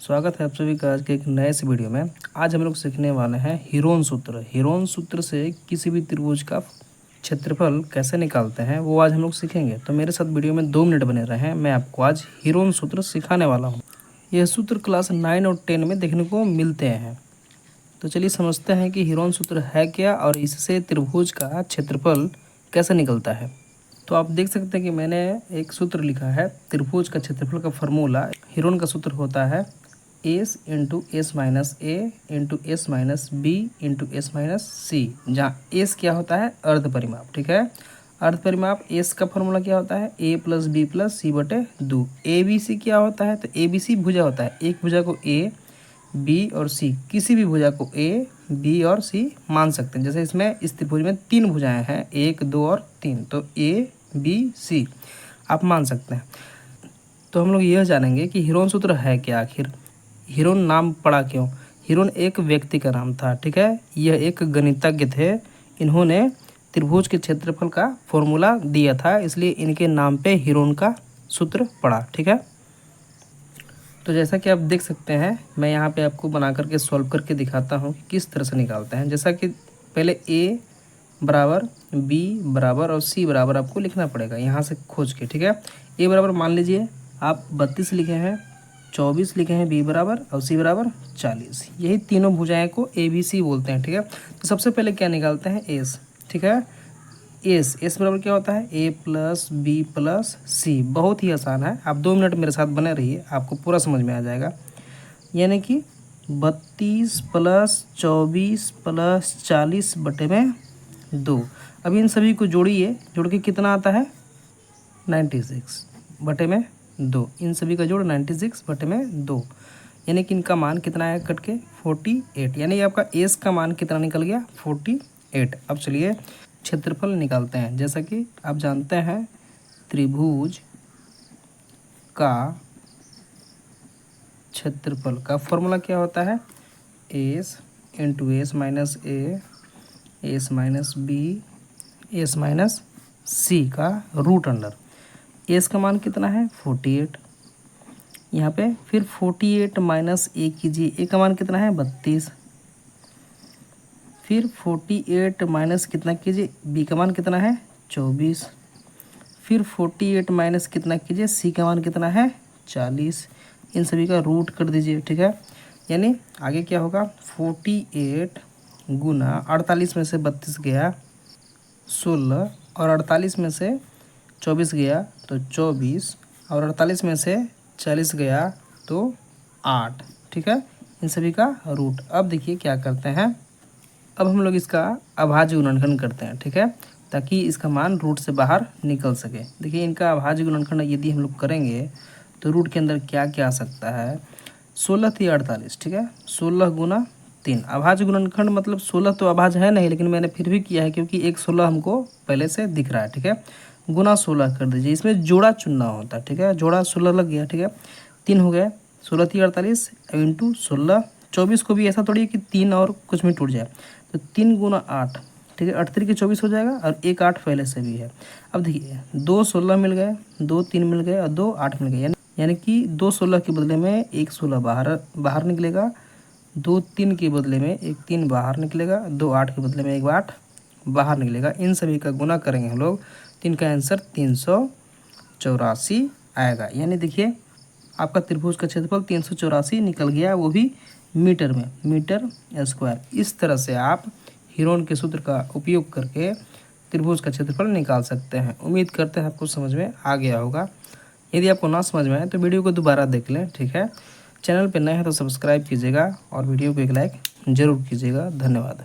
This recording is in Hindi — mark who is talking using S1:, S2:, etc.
S1: स्वागत है आप सभी का आज के एक नए से वीडियो में। आज हम लोग सीखने वाले हैं हीरोन सूत्र। हीरोन सूत्र से किसी भी त्रिभुज का क्षेत्रफल कैसे निकालते हैं वो आज हम लोग सीखेंगे। तो मेरे साथ वीडियो में 2 मिनट बने रहें, मैं आपको आज हीरोन सूत्र सिखाने वाला हूँ। यह सूत्र क्लास 9 और 10 में देखने को मिलते हैं। तो चलिए समझते हैं कि हीरोन सूत्र है क्या और इससे त्रिभुज का क्षेत्रफल कैसे निकलता है। तो आप देख सकते हैं कि मैंने एक सूत्र लिखा है त्रिभुज का क्षेत्रफल का फॉर्मूला। हीरोन का सूत्र होता है S into S minus A into S minus B into S minus C, जहाँ एस क्या होता है अर्ध परिमाप। ठीक है, अर्ध परिमाप एस का फॉर्मूला क्या होता है ए प्लस बी प्लस सी बटे 2। ए बी सी क्या होता है, तो ए बी सी भुजा होता है। एक भुजा को ए बी और सी, किसी भी भुजा को ए बी और सी मान सकते हैं। जैसे इसमें इस त्रिभुज में 3 भुजाएं हैं, 1 2 और 3, तो ए बी सी आप मान सकते हैं। तो हम लोग यह जानेंगे कि हीरोन सूत्र है क्या। आखिर हीरोन नाम पड़ा क्यों? हीरोन एक व्यक्ति का नाम था। ठीक है, यह एक गणितज्ञ थे। इन्होंने त्रिभुज के क्षेत्रफल का फॉर्मूला दिया था, इसलिए इनके नाम पे हीरोन का सूत्र पड़ा। ठीक है, तो जैसा कि आप देख सकते हैं, मैं यहाँ पे आपको बना करके सॉल्व करके दिखाता हूँ कि किस तरह से निकालते हैं। जैसा कि पहले ए बराबर बी बराबर और सी बराबर आपको लिखना पड़ेगा यहाँ से खोज के। ठीक है, ए बराबर मान लीजिए आप 32 लिखे हैं, 24 लिखे हैं बी बराबर और सी बराबर 40। यही तीनों भुजाएं को ए बी सी बोलते हैं। ठीक है, तो सबसे पहले क्या निकालते हैं एस। ठीक है, एस बराबर क्या होता है ए प्लस बी प्लस सी। बहुत ही आसान है, आप 2 मिनट मेरे साथ बने रहिए, आपको पूरा समझ में आ जाएगा। यानी कि 32 प्लस 24 प्लस 40 बटे में 2। अब इन सभी को जोड़िए, जोड़ के कितना आता है 96 बटे में 2। इन सभी का जोड़ 96 बटे में 2, यानी कि इनका मान कितना है कट के 48। यानी आपका एस का मान कितना निकल गया 48। अब चलिए क्षेत्रफल निकालते हैं। जैसा कि आप जानते हैं त्रिभुज का क्षेत्रफल का फॉर्मूला क्या होता है S into S minus A S minus B S minus C का रूट अंडर। एस का मान कितना है 48, यहाँ पे फिर 48 माइनस ए कीजिए, ए का मान कितना है 32, फिर 48 माइनस कितना कीजिए बी का मान कितना है 24, फिर 48 माइनस कितना कीजिए सी का मान कितना है 40। इन सभी का रूट कर दीजिए। ठीक है, यानी आगे क्या होगा 48 गुना 48 में से 32 गया 16 और 48 में से 24 गया तो 24 और 48 में से 40 गया तो 8। ठीक है, इन सभी का रूट। अब देखिए क्या करते हैं, अब हम लोग इसका अभाज्य गुणनखंड करते हैं। ठीक है, ताकि इसका मान रूट से बाहर निकल सके। देखिए इनका अभाज्य गुणनखंड यदि हम लोग करेंगे तो रूट के अंदर क्या क्या आ सकता है 16 थी 48। ठीक है, 16 गुना 3। अभाज्य गुणनखंड मतलब 16 तो अभाज्य है नहीं, लेकिन मैंने फिर भी किया है क्योंकि एक 16 हमको पहले से दिख रहा है। ठीक है, गुना 16 कर दीजिए, इसमें जोड़ा चुनना होता है। ठीक है, जोड़ा 16 लग गया। ठीक है, 3 हो गए, 16 थी 48 इंटू 16। 24 को भी ऐसा थोड़ी कि 3 और कुछ में टूट जाए, तो 3 गुना 8। ठीक है, 8 के 24 हो जाएगा और एक 8 पहले से भी है। अब देखिए 2 16 मिल गए, 2 3 मिल गए और 2 8 मिल गए, यानी कि 2 16 के बदले में 1 16 बाहर निकलेगा, 2 3 के बदले में 1 3 बाहर निकलेगा, 2 8 के बदले में 1 8 बाहर निकलेगा। इन सभी का गुना करेंगे हम लोग तो इनका आंसर 384 आएगा। यानी देखिए आपका त्रिभुज का क्षेत्रफल 384 निकल गया, वो भी मीटर में, मीटर स्क्वायर। इस तरह से आप हीरोन के सूत्र का उपयोग करके त्रिभुज का क्षेत्रफल निकाल सकते हैं। उम्मीद करते हैं आपको समझ में आ गया होगा। यदि आपको ना समझ में आए तो वीडियो को दोबारा देख लें। ठीक है, चैनल पर नए हैं तो सब्सक्राइब कीजिएगा और वीडियो को एक लाइक ज़रूर कीजिएगा। धन्यवाद।